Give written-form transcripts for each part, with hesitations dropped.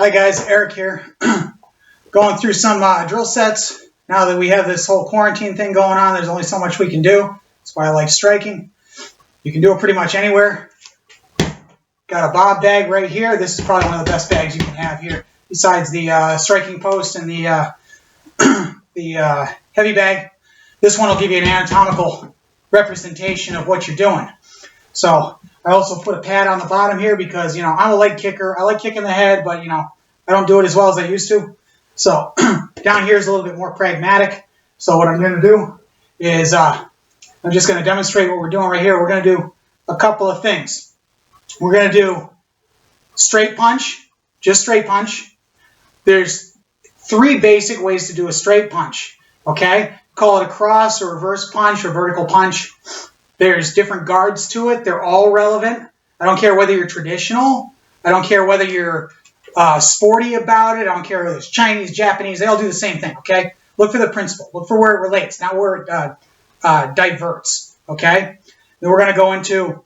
Hi guys, Eric here. Going through some drill sets. Now that we have this whole quarantine thing going on, there's only so much we can do. That's why I like striking. You can do it pretty much anywhere. Got a bob bag right here. This is probably one of the best bags you can have here, besides the striking post and the heavy bag. This one will give you an anatomical representation of what you're doing. So I also put a pad on the bottom here because, I'm a leg kicker. I like kicking the head, but, I don't do it as well as I used to. So down here is a little bit more pragmatic. So what I'm going to do is I'm just going to demonstrate what we're doing right here. We're going to do a couple of things. We're going to do straight punch, just straight punch. There's 3 basic ways to do a straight punch, okay? Call it a cross or reverse punch or vertical punch. There's different guards to it. They're all relevant. I don't care whether you're traditional. I don't care whether you're sporty about it. I don't care whether it's Chinese, Japanese. They all do the same thing, okay? Look for the principle. Look for where it relates, not where it diverts, okay? Then we're going to go into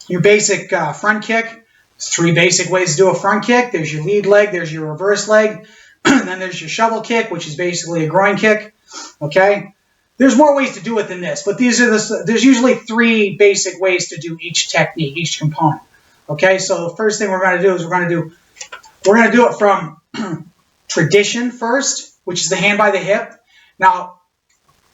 your basic front kick. There's 3 basic ways to do a front kick. There's your lead leg. There's your reverse leg. And then there's your shovel kick, which is basically a groin kick, okay? There's more ways to do it than this, but there's usually 3 basic ways to do each technique, each component. Okay, so the first thing we're going to do is we're going to do it from tradition first, which is the hand by the hip. Now,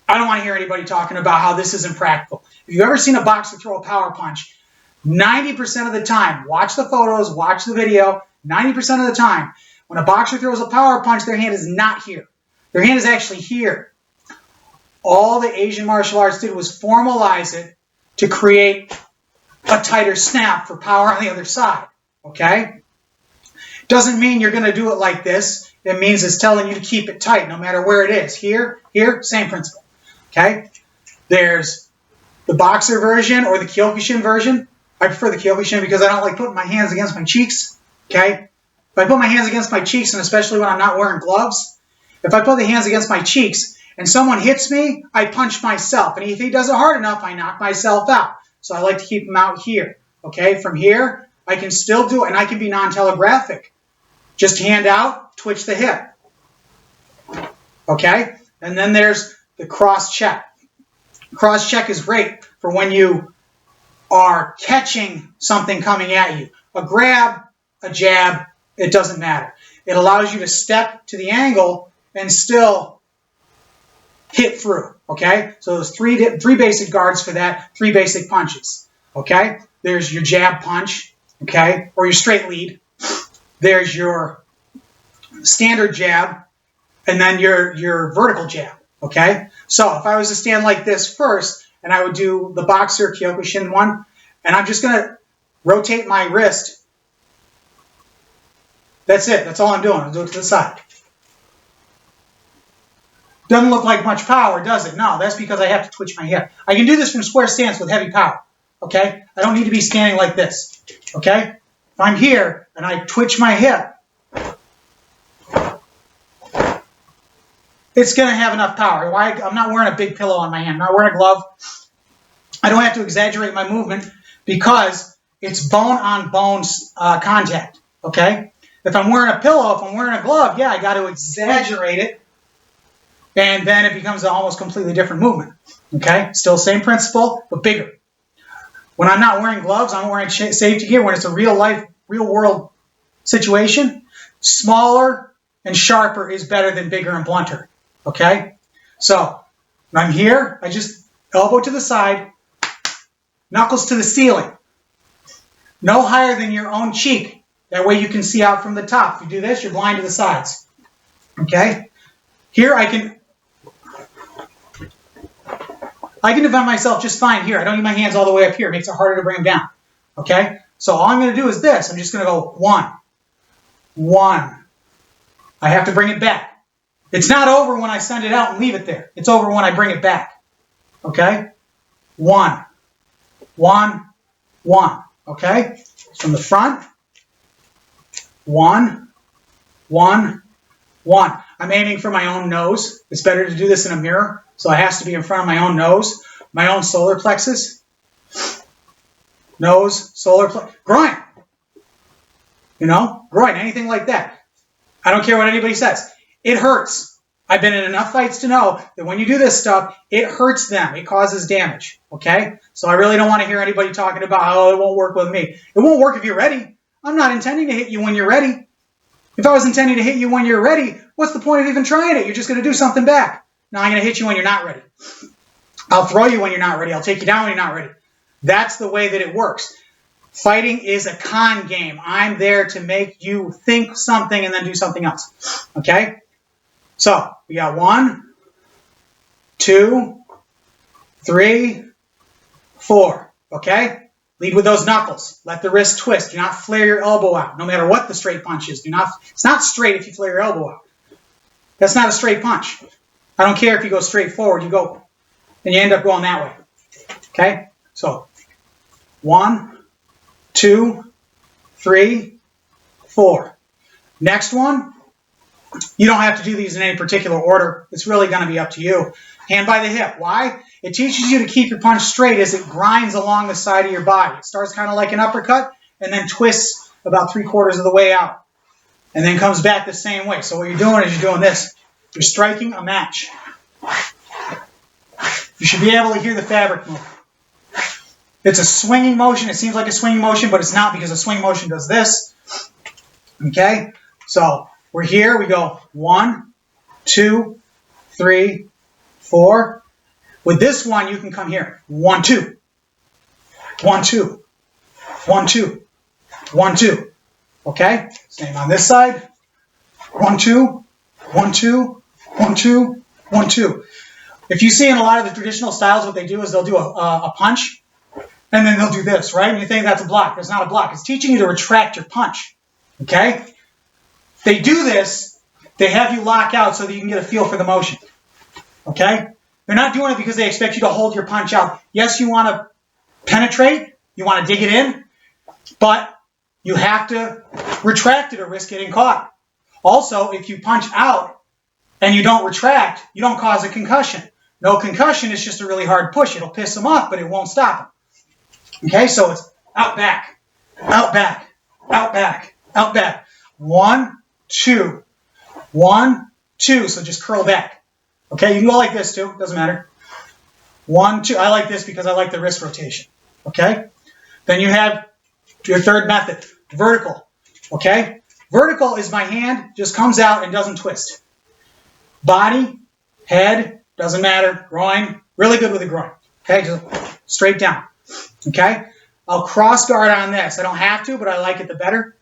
I don't want to hear anybody talking about how this isn't practical. If you've ever seen a boxer throw a power punch, 90% of the time, watch the photos, watch the video, 90% of the time, when a boxer throws a power punch, their hand is not here. Their hand is actually here. All the Asian martial arts did was formalize it to create a tighter snap for power on the other side, okay? Doesn't mean you're going to do it like this. It means it's telling you to keep it tight no matter where it is. Here, same principle, okay? There's the boxer version or the Kyokushin version. I prefer the Kyokushin because I don't like putting my hands against my cheeks, okay? If I put my hands against my cheeks, and especially when I'm not wearing gloves, if I put the hands against my cheeks, and someone hits me, I punch myself. And if he does it hard enough, I knock myself out. So I like to keep them out here. Okay, from here, I can still do it, and I can be non-telegraphic. Just hand out, twitch the hip. Okay, and then there's the cross check. Cross check is great for when you are catching something coming at you. A grab, a jab, it doesn't matter. It allows you to step to the angle and still hit through, okay? So there's three basic guards for that, 3 basic punches, okay? There's your jab punch, okay, or your straight lead. There's your standard jab, and then your vertical jab, okay? So if I was to stand like this first, and I would do the boxer Kyokushin one, and I'm just going to rotate my wrist. That's it. That's all I'm doing. I'll do it to the side. Doesn't look like much power, does it? No, that's because I have to twitch my hip. I can do this from square stance with heavy power, okay? I don't need to be standing like this, okay? If I'm here and I twitch my hip, it's going to have enough power. I'm not wearing a big pillow on my hand. I'm not wearing a glove. I don't have to exaggerate my movement because it's bone-on-bone contact, okay? If I'm wearing a pillow, if I'm wearing a glove, yeah, I got to exaggerate it. And then it becomes an almost completely different movement, okay? Still same principle, but bigger. When I'm not wearing gloves, I'm wearing safety gear. When it's a real world situation, smaller and sharper is better than bigger and blunter, okay? So when I'm here, I just elbow to the side, knuckles to the ceiling. No higher than your own cheek. That way you can see out from the top. If you do this, you're blind to the sides, okay? Here I can defend myself just fine here. I don't need my hands all the way up here. It makes it harder to bring them down. Okay? So all I'm going to do is this. I'm just going to go 1. 1. I have to bring it back. It's not over when I send it out and leave it there. It's over when I bring it back. Okay? 1. 1. 1. Okay? From the front. 1. 1. 1. I'm aiming for my own nose. It's better to do this in a mirror, so it has to be in front of my own nose, my own solar plexus. Nose, solar plexus, groin. Groin, anything like that. I don't care what anybody says. It hurts. I've been in enough fights to know that when you do this stuff, it hurts them. It causes damage, okay? So I really don't want to hear anybody talking about how it won't work with me. It won't work if you're ready. I'm not intending to hit you when you're ready. If I was intending to hit you when you're ready, what's the point of even trying it? You're just going to do something back. Now I'm going to hit you when you're not ready. I'll throw you when you're not ready. I'll take you down when you're not ready. That's the way that it works. Fighting is a con game. I'm there to make you think something and then do something else. Okay? So, we got 1, 2, 3, 4. Okay? Lead with those knuckles. Let the wrist twist. Do not flare your elbow out, no matter what the straight punch is. It's not straight if you flare your elbow out. That's not a straight punch. I don't care if you go straight forward. You go, and you end up going that way. Okay? So, 1, 2, 3, 4. Next one, you don't have to do these in any particular order. It's really going to be up to you. Hand by the hip. Why? It teaches you to keep your punch straight as it grinds along the side of your body. It starts kind of like an uppercut and then twists about 3/4 of the way out. And then comes back the same way. So what you're doing is you're doing this. You're striking a match. You should be able to hear the fabric move. It's a swinging motion. It seems like a swinging motion, but it's not, because a swing motion does this. Okay? So we're here. We go 1, 2, 3, 4. With this one, you can come here. 1, 2. 1, 2. 1, 2. 1, 2. Okay? Same on this side. 1, 2. 1, 2. 1, 2. 1, 2. If you see in a lot of the traditional styles, what they do is they'll do a punch, and then they'll do this, right? And you think that's a block. It's not a block. It's teaching you to retract your punch. Okay? They do this, they have you lock out so that you can get a feel for the motion. Okay? They're not doing it because they expect you to hold your punch out. Yes, you want to penetrate, you want to dig it in, but you have to retract it or risk getting caught. Also, if you punch out and you don't retract, you don't cause a concussion. No concussion is just a really hard push. It'll piss them off, but it won't stop them. Okay, so it's out, back, out, back, out, back, out, back. 1, 2, 1, 2. So just curl back. Okay, you can go like this too. Doesn't matter. 1, 2. I like this because I like the wrist rotation. Okay. Then you have your third method, vertical. Okay. Vertical is my hand just comes out and doesn't twist. Body, head, doesn't matter. Groin, really good with the groin. Okay, just straight down. Okay. I'll cross guard on this. I don't have to, but I like it the better.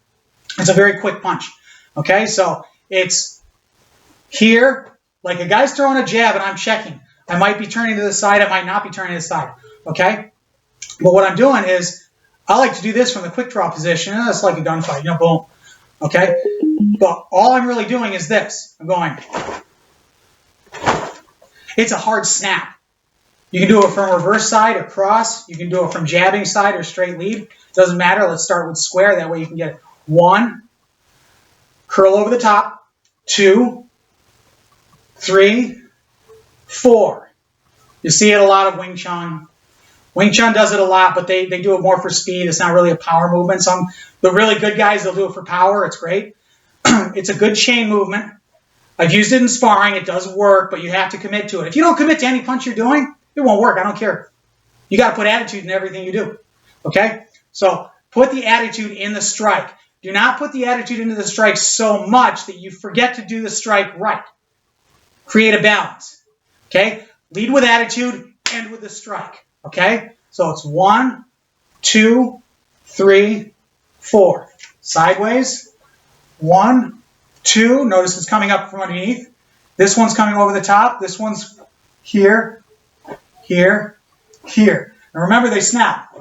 It's a very quick punch. Okay, so it's here. Like a guy's throwing a jab and I'm checking. I might be turning to the side. I might not be turning to the side. Okay? But what I'm doing is I like to do this from the quick draw position. It's like a gunfight. You know, boom. Okay? But all I'm really doing is this. I'm going. It's a hard snap. You can do it from reverse side or cross. You can do it from jabbing side or straight lead. Doesn't matter. Let's start with square. That way you can get 1. Curl over the top. 2. 3, 4. You see it a lot of Wing Chun. Wing Chun does it a lot, but they do it more for speed. It's not really a power movement. The really good guys, they'll do it for power. It's great. It's a good chain movement. I've used it in sparring. It does work, but you have to commit to it. If you don't commit to any punch you're doing, it won't work. I don't care. You got to put attitude in everything you do. Okay? So put the attitude in the strike. Do not put the attitude into the strike so much that you forget to do the strike right. Create a balance. Okay? Lead with attitude, end with the strike. Okay? So it's 1, 2, 3, 4. Sideways. 1, 2. Notice it's coming up from underneath. This one's coming over the top. This one's here, here, here. And remember, they snap.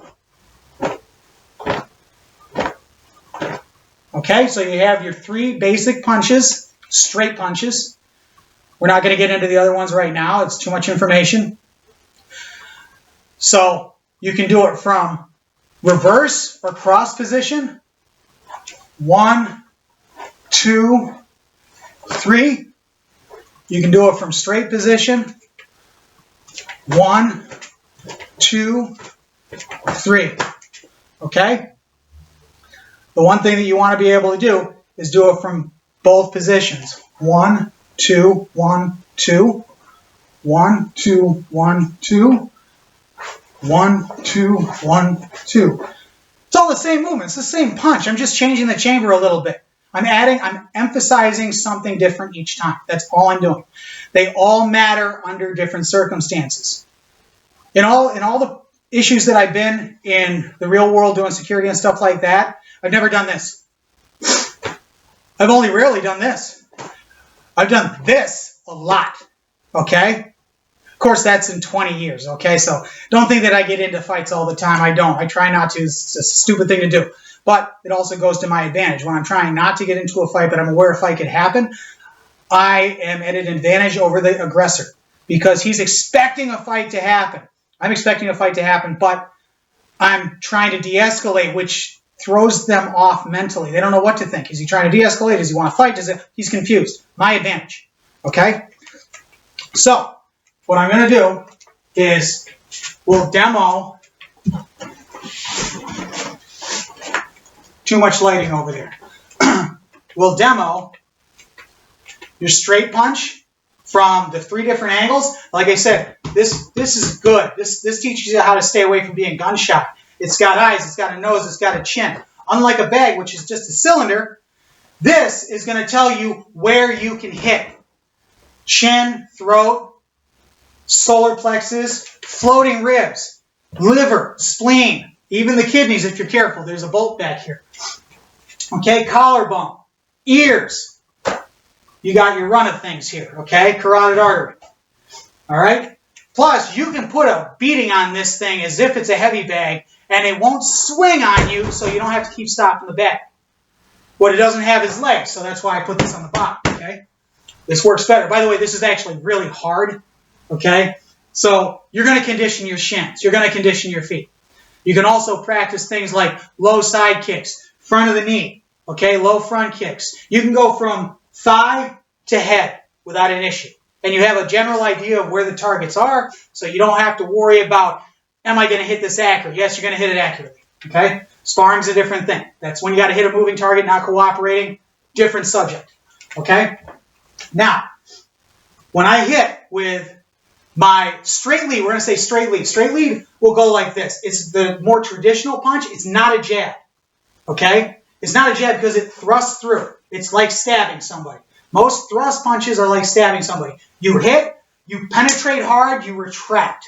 Okay? So you have your 3 basic punches, straight punches. We're not going to get into the other ones right now. It's too much information. So you can do it from reverse or cross position. 1, 2, 3. You can do it from straight position. 1, 2, 3. Okay? The one thing that you want to be able to do is do it from both positions. 1, 2, 1, 2. 1, 2, 1, 2. 1, 2, 1, 2. It's all the same movement. It's the same punch. I'm just changing the chamber a little bit. I'm emphasizing something different each time. That's all I'm doing. They all matter under different circumstances. In all the issues that I've been in the real world doing security and stuff like that, I've never done this. I've only rarely done this. I've done this a lot, okay? Of course, that's in 20 years, okay? So don't think that I get into fights all the time. I don't. I try not to. It's a stupid thing to do. But it also goes to my advantage. When I'm trying not to get into a fight, but I'm aware a fight could happen, I am at an advantage over the aggressor because he's expecting a fight to happen. I'm expecting a fight to happen, but I'm trying to de-escalate, which throws them off mentally. They don't know what to think. Is he trying to de-escalate? Does he want to fight? He's confused. My advantage. Okay? So, what I'm going to do is we'll demo. Too much lighting over there. We'll demo your straight punch from the 3 different angles. Like I said, this is good. This teaches you how to stay away from being gunshot. It's got eyes, it's got a nose, it's got a chin. Unlike a bag, which is just a cylinder, this is going to tell you where you can hit. Chin, throat, solar plexus, floating ribs, liver, spleen, even the kidneys if you're careful. There's a bolt back here. Okay, collarbone, ears. You got your run of things here, okay? Carotid artery. All right? Plus, you can put a beating on this thing as if it's a heavy bag, and it won't swing on you, so you don't have to keep stopping the bag. What it doesn't have is legs, so that's why I put this on the bottom, okay? This works better. By the way, this is actually really hard, okay? So you're going to condition your shins. You're going to condition your feet. You can also practice things like low side kicks, front of the knee, okay, low front kicks. You can go from thigh to head without an issue. And you have a general idea of where the targets are, so you don't have to worry about, am I going to hit this accurate? Yes, you're going to hit it accurately, okay? Sparring's a different thing. That's when you got to hit a moving target, not cooperating. Different subject, okay? Now, when I hit with my straight lead, we're going to say straight lead. Straight lead will go like this. It's the more traditional punch. It's not a jab, okay? It's not a jab because it thrusts through. It's like stabbing somebody. Most thrust punches are like stabbing somebody. You hit, you penetrate hard, you retract,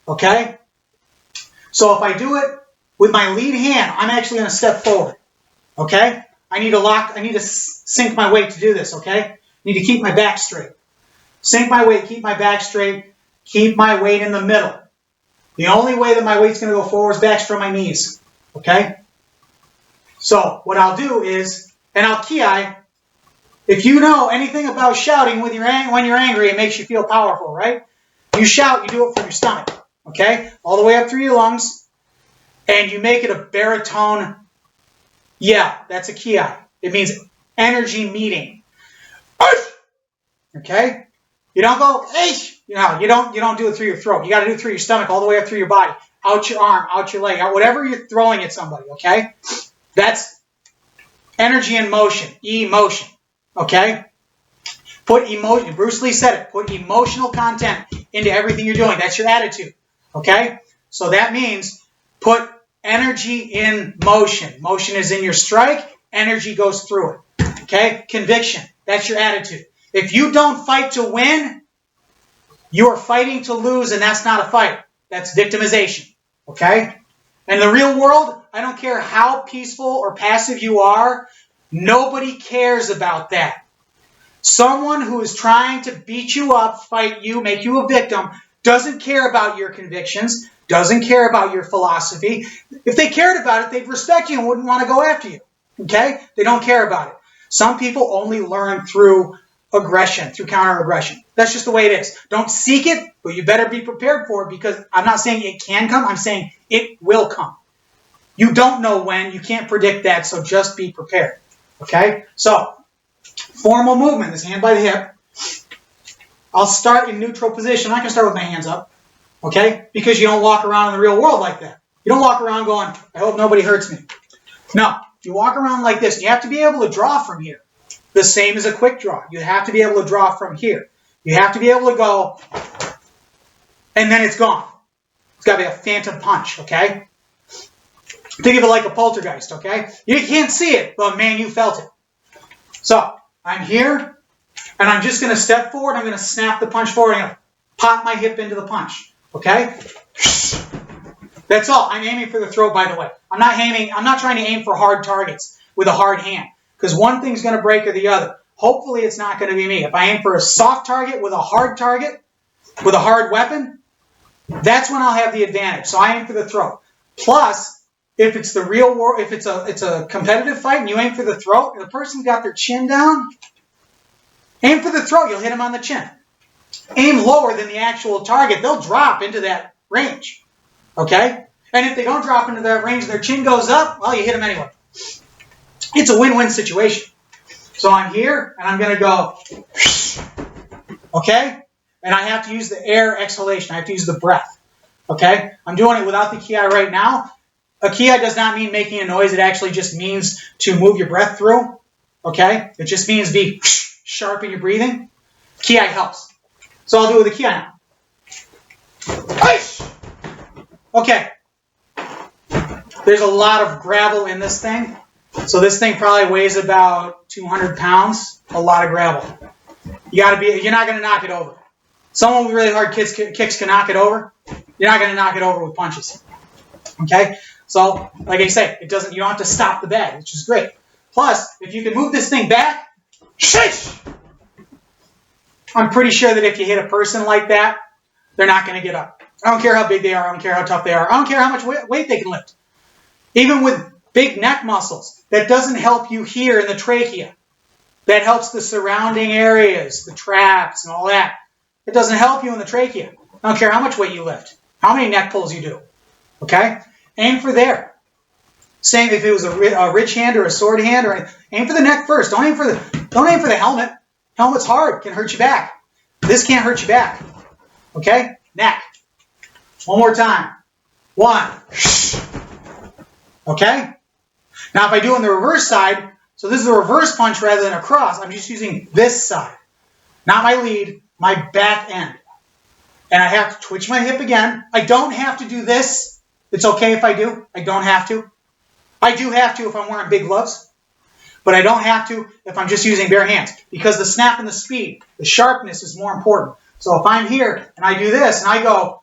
okay? So if I do it with my lead hand, I'm actually going to step forward, okay? I need to sink my weight to do this, okay? I need to keep my back straight. Sink my weight, keep my back straight, keep my weight in the middle. The only way that my weight's going to go forward is back from my knees, okay? So what I'll do is, and I'll ki. If you know anything about shouting when you're angry, it makes you feel powerful, right? You shout, you do it from your stomach, okay? All the way up through your lungs, and you make it a baritone yell. That's a ki. It means energy meeting. Okay? You don't go, you don't do it through your throat. You got to do it through your stomach, all the way up through your body, out your arm, out your leg, out whatever you're throwing at somebody, okay? That's energy in motion, emotion. Okay? Put emotion, Bruce Lee said it, put emotional content into everything you're doing. That's your attitude. Okay? So that means put energy in motion. Motion is in your strike, energy goes through it. Okay? Conviction, that's your attitude. If you don't fight to win, you are fighting to lose, and that's not a fight. That's victimization. Okay? In the real world, I don't care how peaceful or passive you are, nobody cares about that. Someone who is trying to beat you up, fight you, make you a victim, doesn't care about your convictions, doesn't care about your philosophy. If they cared about it, they'd respect you and wouldn't want to go after you. Okay? They don't care about it. Some people only learn through aggression, through counter-aggression. That's just the way it is. Don't seek it, but you better be prepared for it, because I'm not saying it can come, I'm saying it will come. You don't know when, you can't predict that, so just be prepared. Okay? So, formal movement, this hand by the hip. I'll start in neutral position. I'm not going to start with my hands up. Okay? Because you don't walk around in the real world like that. You don't walk around going, I hope nobody hurts me. No. You walk around like this. You have to be able to draw from here. the same as a quick draw. You have to be able to draw from here. You have to be able to go, and then it's gone. It's got to be a phantom punch, okay? Think of it like a poltergeist, okay? You can't see it, but man, you felt it. So, I'm here, and I'm just going to step forward. I'm going to snap the punch forward. I'm going to pop my hip into the punch, okay? That's all. I'm aiming for the throat, by the way. I'm not trying to aim for hard targets with a hard hand, because one thing's going to break or the other. Hopefully, it's not going to be me. If I aim for a soft target with a hard weapon, that's when I'll have the advantage. So I aim for the throat. Plus, if it's the real world, if it's a competitive fight and you aim for the throat, and the person's got their chin down, aim for the throat. You'll hit them on the chin. Aim lower than the actual target. They'll drop into that range. Okay? And if they don't drop into that range and their chin goes up, well, you hit them anyway. It's a win-win situation. So I'm here, and I'm going to go, okay? And I have to use the air exhalation. I have to use the breath, okay? I'm doing it without the ki right now. A ki does not mean making a noise. It actually just means to move your breath through, okay? It just means be sharp in your breathing. Ki helps. So I'll do it with the ki now. Okay. There's a lot of gravel in this thing. So this thing probably weighs about 200 pounds. A lot of gravel. You're not going to knock it over. Someone with really hard kicks can knock it over. You're not going to knock it over with punches. Okay? So, like I say, you don't have to stop the bag, which is great. Plus, if you can move this thing back, I'm pretty sure that if you hit a person like that, they're not going to get up. I don't care how big they are. I don't care how tough they are. I don't care how much weight they can lift. Even with big neck muscles, that doesn't help you here in the trachea. That helps the surrounding areas, the traps and all that. It doesn't help you in the trachea. I don't care how much weight you lift, how many neck pulls you do. Okay? Aim for there. Same if it was a ridge hand or a sword hand, or aim for the neck first. Don't aim for the helmet. Helmet's hard, can hurt you back. This can't hurt you back. Okay? Neck. One more time. 1. Okay? Now if I do it on the reverse side, so this is a reverse punch rather than a cross, I'm just using this side. Not my lead, my back end. And I have to twitch my hip again. I don't have to do this. It's okay if I do. I don't have to. I do have to if I'm wearing big gloves. But I don't have to if I'm just using bare hands. Because the snap and the speed, the sharpness is more important. So if I'm here and I do this and I go,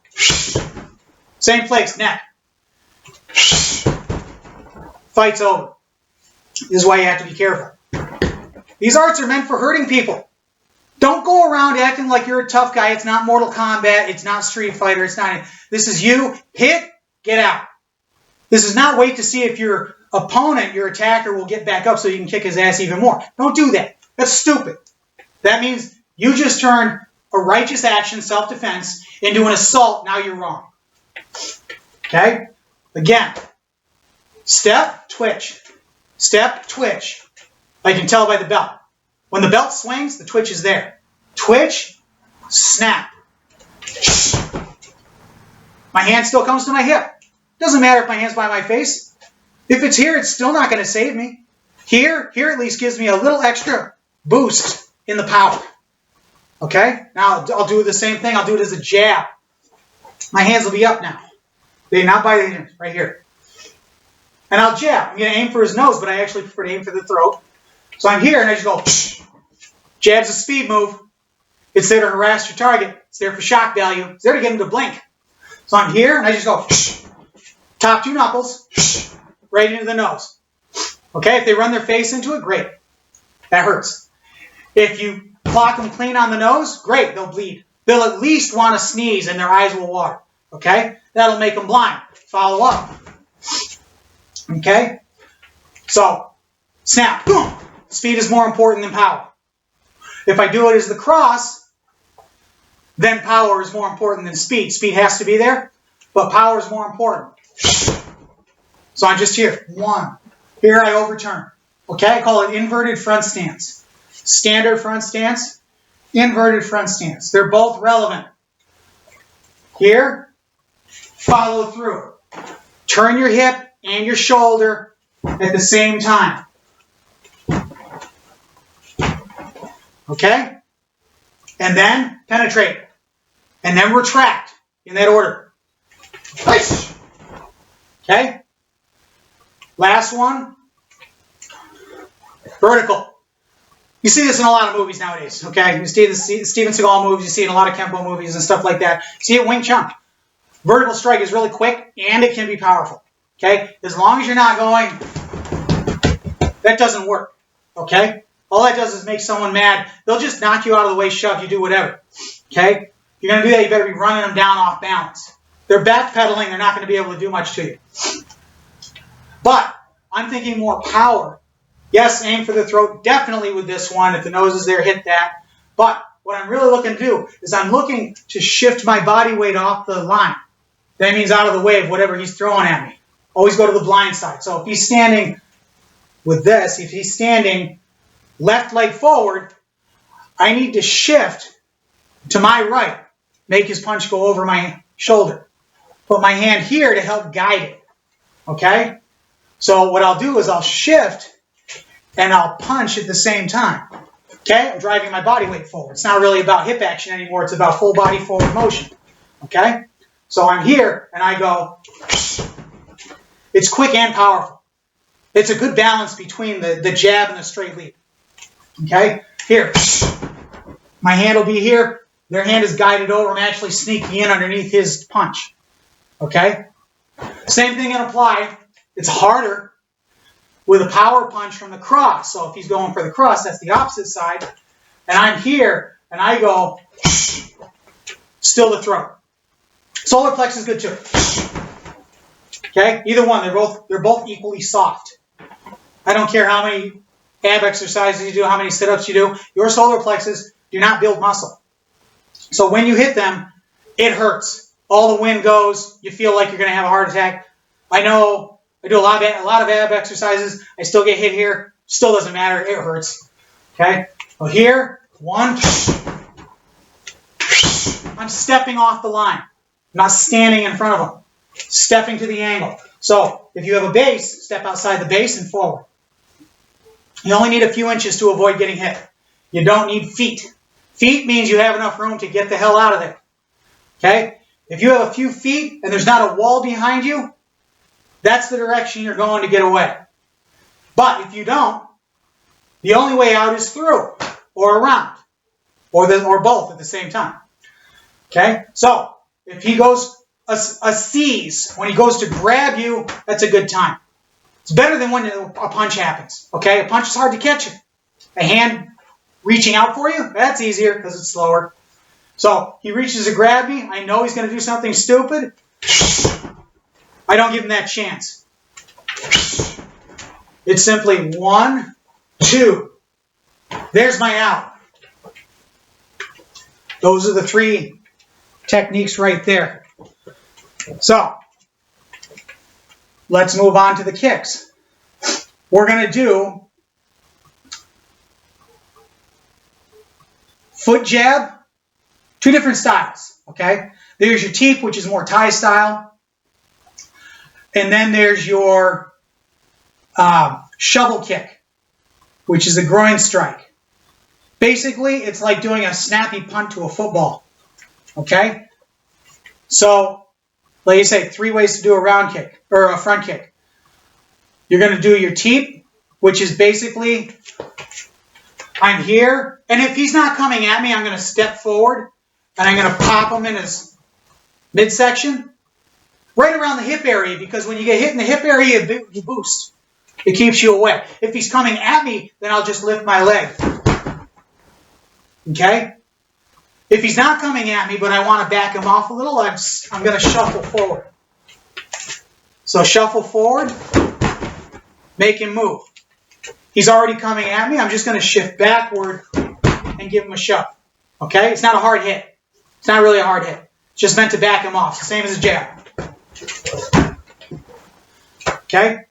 same place, neck. Fight's over. This is why you have to be careful. These arts are meant for hurting people. Don't go around acting like you're a tough guy. It's not Mortal Kombat. It's not Street Fighter. It's not. This is you. Hit, get out. This is not wait to see if your opponent, your attacker, will get back up so you can kick his ass even more. Don't do that. That's stupid. That means you just turned a righteous action, self-defense, into an assault. Now you're wrong. Okay? Again. Step, twitch. Step, twitch. I can tell by the belt. When the belt swings, the twitch is there. Twitch, snap. My hand still comes to my hip. Doesn't matter if my hand's by my face. If it's here, it's still not going to save me. Here at least gives me a little extra boost in the power. Okay? Now, I'll do the same thing. I'll do it as a jab. My hands will be up now. They're not by the hands, right here. And I'll jab. I'm going to aim for his nose, but I actually prefer to aim for the throat. So I'm here, and I just go, jab's a speed move. It's there to harass your target. It's there for shock value. It's there to get him to blink. So I'm here, and I just go, top 2 knuckles, right into the nose. Okay, if they run their face into it, great. That hurts. If you clock them clean on the nose, great, they'll bleed. They'll at least want to sneeze, and their eyes will water. Okay, that'll make them blind. Follow up. Okay, so snap, boom. Speed is more important than power. If I do it as the cross, then power is more important than speed. Speed has to be there, but power is more important. So I'm just here. 1. Here I overturn. Okay, I call it inverted front stance. Standard front stance, inverted front stance. They're both relevant. Here, follow through. Turn your hip and your shoulder at the same time. Okay? And then penetrate. And then retract in that order. Okay? Last one. Vertical. You see this in a lot of movies nowadays, okay? You see the Steven Seagal movies, you see it in a lot of Kenpo movies and stuff like that. See it Wing Chun. Vertical strike is really quick, and it can be powerful, okay? As long as you're not going, that doesn't work, okay? All that does is make someone mad. They'll just knock you out of the way, shove you, do whatever, okay? If you're going to do that, you better be running them down off balance. They're backpedaling. They're not going to be able to do much to you. But I'm thinking more power. Yes, aim for the throat, definitely with this one. If the nose is there, hit that. But what I'm really looking to do is I'm looking to shift my body weight off the line. That means out of the way of whatever he's throwing at me. Always go to the blind side. So if he's standing with this, if he's standing left leg forward, I need to shift to my right. Make his punch go over my shoulder. Put my hand here to help guide it. Okay? So what I'll do is I'll shift and I'll punch at the same time. Okay? I'm driving my body weight forward. It's not really about hip action anymore. It's about full body forward motion. Okay? So I'm here and I go. It's quick and powerful. It's a good balance between the jab and the straight lead. Okay? Here. My hand will be here. Their hand is guided over. I'm actually sneaking in underneath his punch. Okay? Same thing can apply. It's harder with a power punch from the cross. So if he's going for the cross, that's the opposite side. And I'm here, and I go, still the throat. Solar plex is good too. Okay? Either one, they're both equally soft. I don't care how many ab exercises you do, how many sit-ups you do. Your solar plexus do not build muscle. So when you hit them, it hurts. All the wind goes. You feel like you're going to have a heart attack. I know. I do a lot of ab exercises. I still get hit here. Still doesn't matter. It hurts. Okay? Well, here, one. I'm stepping off the line. I'm not standing in front of them. Stepping to the angle. So if you have a base, step outside the base and forward. You only need a few inches to avoid getting hit. You don't need feet. Feet means you have enough room to get the hell out of there. Okay? If you have a few feet and there's not a wall behind you, that's the direction you're going to get away. But if you don't, the only way out is through or around or both at the same time. Okay? So if he goes a seize, when he goes to grab you, that's a good time. It's better than when a punch happens. Okay? A punch is hard to catch. A hand reaching out for you, that's easier because it's slower. So he reaches to grab me. I know he's going to do something stupid. I don't give him that chance. It's simply 1, 2. There's my out. Those are the 3 techniques right there. So, let's move on to the kicks. We're going to do foot jab, 2 different styles. Okay? There's your teep, which is more Thai style. And then there's your shovel kick, which is a groin strike. Basically, it's like doing a snappy punt to a football. Okay? So, like you say, 3 ways to do a round kick, or a front kick. You're going to do your teep, which is basically, I'm here, and if he's not coming at me, I'm going to step forward, and I'm going to pop him in his midsection. Right around the hip area, because when you get hit in the hip area, you boost. It keeps you away. If he's coming at me, then I'll just lift my leg. Okay? If he's not coming at me, but I want to back him off a little, I'm going to shuffle forward. So shuffle forward, make him move. He's already coming at me. I'm just going to shift backward and give him a shove. Okay? It's not a hard hit. It's not really a hard hit. It's just meant to back him off. It's the same as a jab. Okay?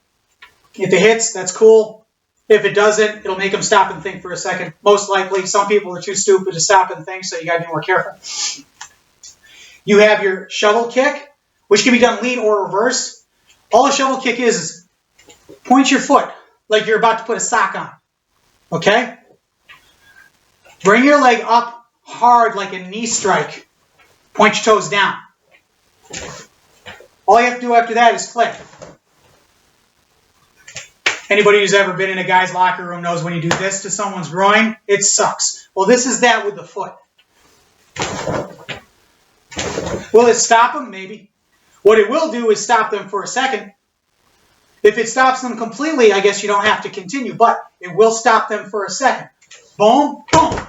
If it hits, that's cool. If it doesn't, it'll make him stop and think for a second. Most likely, some people are too stupid to stop and think, so you got to be more careful. You have your shovel kick, which can be done lead or reverse. All a shovel kick is point your foot like you're about to put a sock on. Okay? Bring your leg up hard like a knee strike. Point your toes down. All you have to do after that is click. Anybody who's ever been in a guy's locker room knows when you do this to someone's groin, it sucks. Well, this is that with the foot. Will it stop them? Maybe. What it will do is stop them for a second. If it stops them completely, I guess you don't have to continue, but it will stop them for a second. Boom, boom.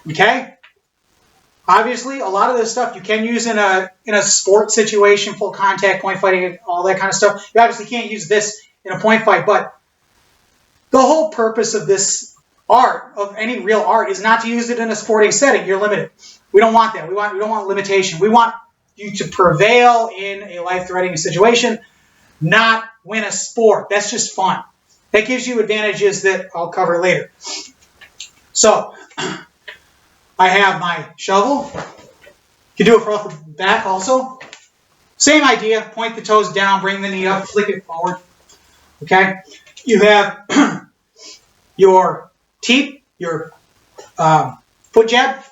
Okay? Obviously, a lot of this stuff you can use in a sport situation, full contact, point fighting, all that kind of stuff. You obviously can't use this in a point fight, but the whole purpose of this art, of any real art, is not to use it in a sporting setting. You're limited. We don't want that. We don't want limitation. We want you to prevail in a life-threatening situation, not win a sport. That's just fun. That gives you advantages that I'll cover later. So, I have my shovel. You can do it from the back also. Same idea. Point the toes down, bring the knee up, flick it forward. Okay? You have your teep, your foot jab.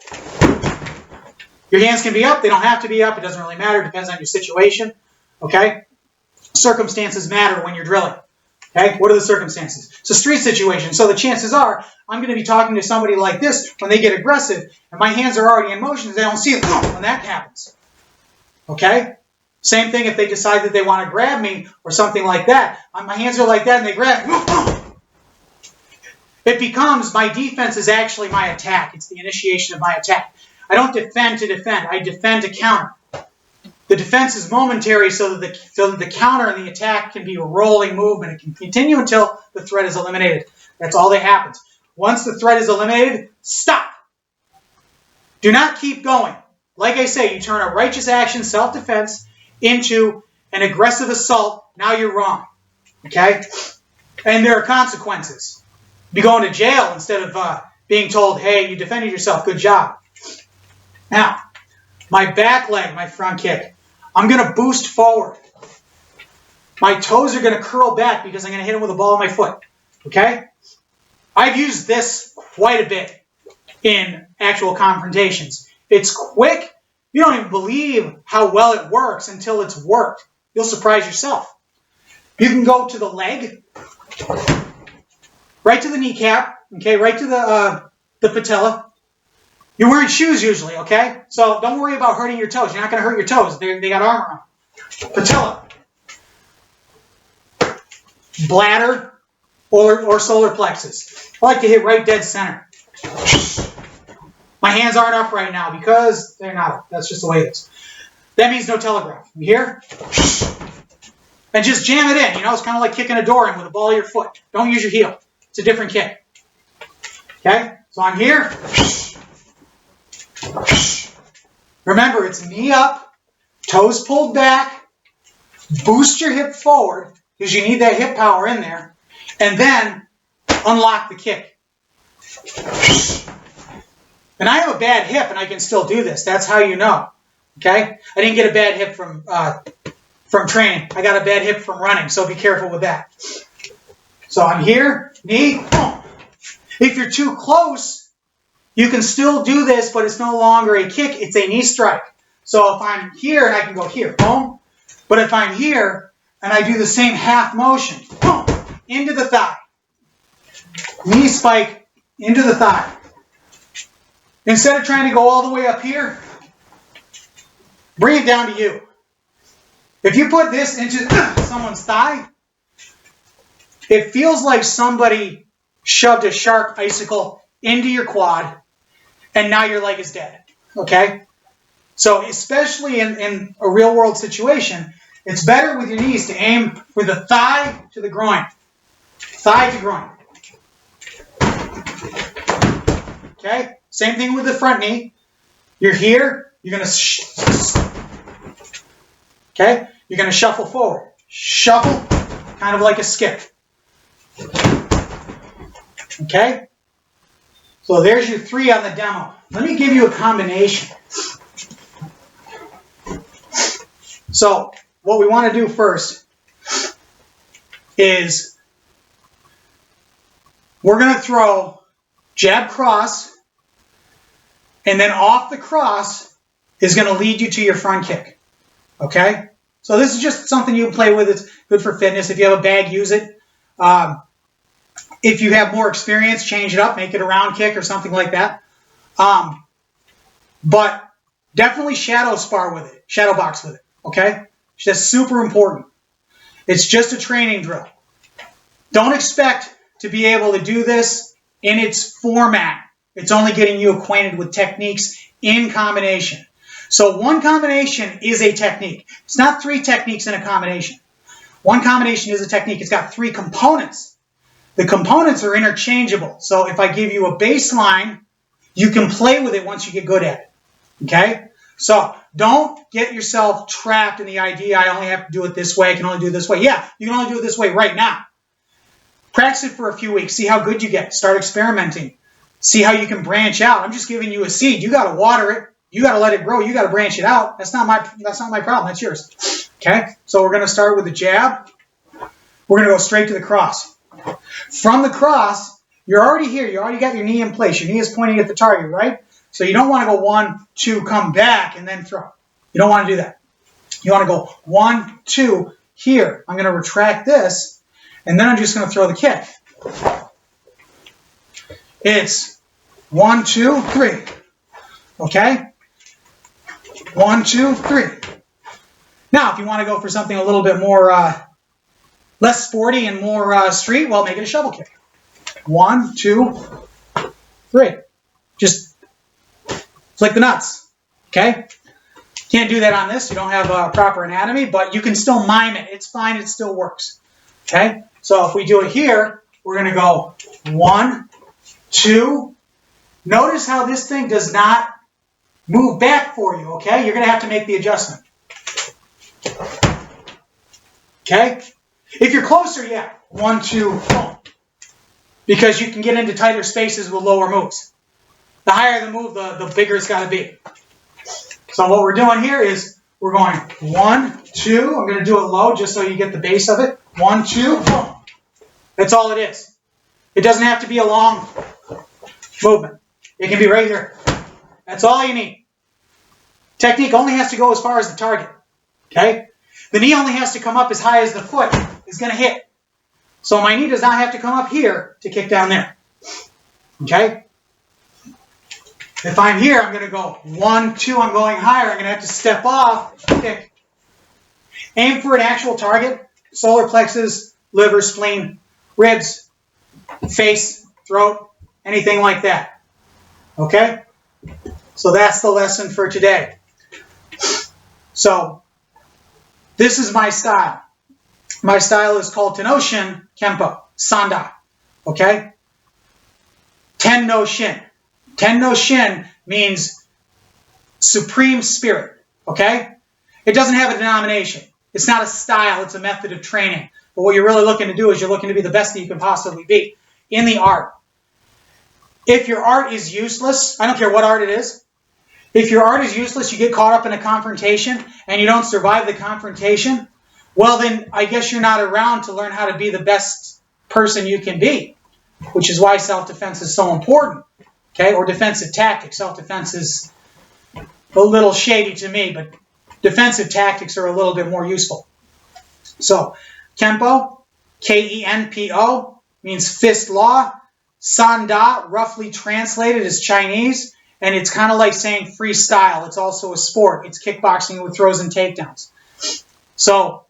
Your hands can be up. They don't have to be up. It doesn't really matter. It depends on your situation. Okay? Circumstances matter when you're drilling. Okay? What are the circumstances? It's a street situation. So the chances are I'm going to be talking to somebody like this when they get aggressive and my hands are already in motion. They don't see it when that happens. Okay? Same thing if they decide that they want to grab me or something like that. My hands are like that and they grab me. It becomes my defense is actually my attack. It's the initiation of my attack. I don't defend to defend. I defend to counter. The defense is momentary so that the counter and the attack can be a rolling movement. It can continue until the threat is eliminated. That's all that happens. Once the threat is eliminated, stop. Do not keep going. Like I say, you turn a righteous action, self-defense, into an aggressive assault. Now you're wrong. Okay? And there are consequences. You'll be going to jail instead of being told, hey, you defended yourself. Good job. Now, my back leg, my front kick, I'm going to boost forward. My toes are going to curl back because I'm going to hit him with the ball of my foot. Okay? I've used this quite a bit in actual confrontations. It's quick. You don't even believe how well it works until it's worked. You'll surprise yourself. You can go to the leg, right to the kneecap, okay, right to the patella. You're wearing shoes usually, okay? So don't worry about hurting your toes. You're not going to hurt your toes. They got armor on. Patella. Bladder or solar plexus. I like to hit right dead center. My hands aren't up right now because they're not up. That's just the way it is. That means no telegraph. You hear? And just jam it in. You know, it's kind of like kicking a door in with the ball of your foot. Don't use your heel. It's a different kick. Okay? So I'm here. Remember, it's knee up, toes pulled back, boost your hip forward because you need that hip power in there, and then unlock the kick. And I have a bad hip and I can still do this. That's how you know. Okay? I didn't get a bad hip from training. I got a bad hip from running, so be careful with that. So I'm here, knee, boom. If you're too close, you can still do this, but it's no longer a kick, it's a knee strike. So if I'm here and I can go here, boom. But if I'm here and I do the same half motion, boom, into the thigh. Knee spike into the thigh. Instead of trying to go all the way up here, bring it down to you. If you put this into someone's thigh, it feels like somebody shoved a sharp icicle into your quad, and now your leg is dead. Okay? So especially in a real-world situation, it's better with your knees to aim with the thigh to the groin. Thigh to groin. Okay? Same thing with the front knee. You're here. You're going to... Okay? You're going to shuffle forward. Shuffle, kind of like a skip. Okay? So there's your 3 on the demo. Let me give you a combination. So what we want to do first is we're going to throw jab cross, and then off the cross is going to lead you to your front kick. Okay? So this is just something you can play with. It's good for fitness. If you have a bag, use it. If you have more experience, change it up, make it a round kick or something like that. But definitely shadow spar with it, shadow box with it, okay? That's super important. It's just a training drill. Don't expect to be able to do this in its format. It's only getting you acquainted with techniques in combination. So one combination is a technique. It's not 3 techniques in a combination. One combination is a technique. It's got 3 components. The components are interchangeable. So if I give you a baseline, you can play with it once you get good at it. Okay? So don't get yourself trapped in the idea, I only have to do it this way, I can only do it this way. Yeah, you can only do it this way right now. Practice it for a few weeks. See how good you get. Start experimenting. See how you can branch out. I'm just giving you a seed. You got to water it. You got to let it grow. You got to branch it out. That's not my problem. That's yours. Okay? So we're going to start with the jab. We're going to go straight to the cross. From the cross, you're already here. You already got your knee in place. Your knee is pointing at the target, right? So you don't want to go 1, 2, come back, and then throw. You don't want to do that. You want to go 1, 2, here. I'm going to retract this, and then I'm just going to throw the kick. It's 1, 2, 3. Okay? 1, 2, 3. Now, if you want to go for something a little bit more, less sporty and more street, well, make it a shovel kick. 1, 2, 3. Just flick the nuts. Okay? Can't do that on this. You don't have proper anatomy, but you can still mime it. It's fine. It still works. Okay? So if we do it here, we're going to go 1, 2. Notice how this thing does not move back for you. Okay? You're going to have to make the adjustment. Okay? If you're closer, yeah. 1, 2, boom. Because you can get into tighter spaces with lower moves. The higher the move, the bigger it's got to be. So what we're doing here is we're going 1, 2. I'm going to do it low just so you get the base of it. 1, 2, boom. That's all it is. It doesn't have to be a long movement. It can be right here. That's all you need. Technique only has to go as far as the target. Okay? The knee only has to come up as high as the foot is going to hit. So my knee does not have to come up here to kick down there. Okay? If I'm here, I'm going to go 1, 2, I'm going higher. I'm going to have to step off, kick. Aim for an actual target. Solar plexus, liver, spleen, ribs, face, throat, anything like that. Okay? So that's the lesson for today. So, this is my style. My style is called Shin, Kenpo, Sanda. Okay? Ten no Shin. Ten no Shin means supreme spirit. Okay? It doesn't have a denomination. It's not a style. It's a method of training. But what you're really looking to do is you're looking to be the best that you can possibly be in the art. If your art is useless, I don't care what art it is. If your art is useless, you get caught up in a confrontation and you don't survive the confrontation, well then I guess you're not around to learn how to be the best person you can be, which is why self-defense is so important. Okay, or defensive tactics. Self-defense is a little shady to me, but defensive tactics are a little bit more useful. So, Kenpo, K-E-N-P-O, means fist law. Sanda, roughly translated, is Chinese, and it's kind of like saying freestyle. It's also a sport. It's kickboxing with throws and takedowns. So,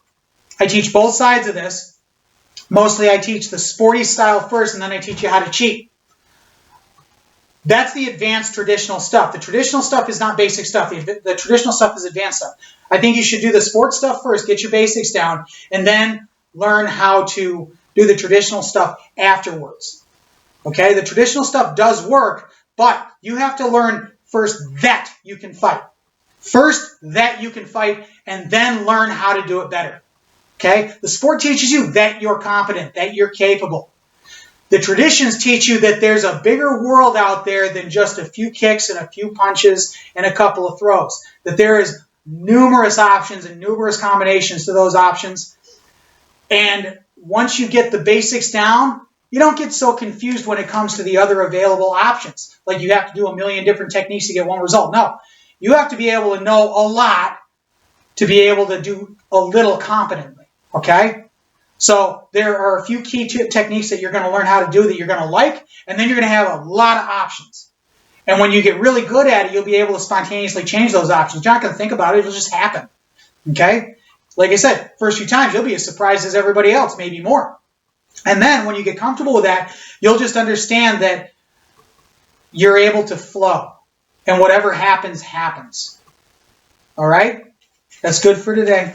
I teach both sides of this. Mostly I teach the sporty style first, and then I teach you how to cheat. That's the advanced traditional stuff. The traditional stuff is not basic stuff. The traditional stuff is advanced stuff. I think you should do the sports stuff first, get your basics down, and then learn how to do the traditional stuff afterwards. Okay? The traditional stuff does work, but you have to learn first that you can fight. First that you can fight, and then learn how to do it better. Okay? The sport teaches you that you're competent, that you're capable. The traditions teach you that there's a bigger world out there than just a few kicks and a few punches and a couple of throws. That there is numerous options and numerous combinations to those options. And once you get the basics down, you don't get so confused when it comes to the other available options. Like you have to do a million different techniques to get one result. No, you have to be able to know a lot to be able to do a little competently, okay? So there are a few key techniques that you're going to learn how to do that you're going to like, and then you're going to have a lot of options. And when you get really good at it, you'll be able to spontaneously change those options. You're not going to think about it. It'll just happen, okay? Like I said, first few times, you'll be as surprised as everybody else, maybe more. And then when you get comfortable with that, you'll just understand that you're able to flow. And whatever happens, happens. All right? That's good for today.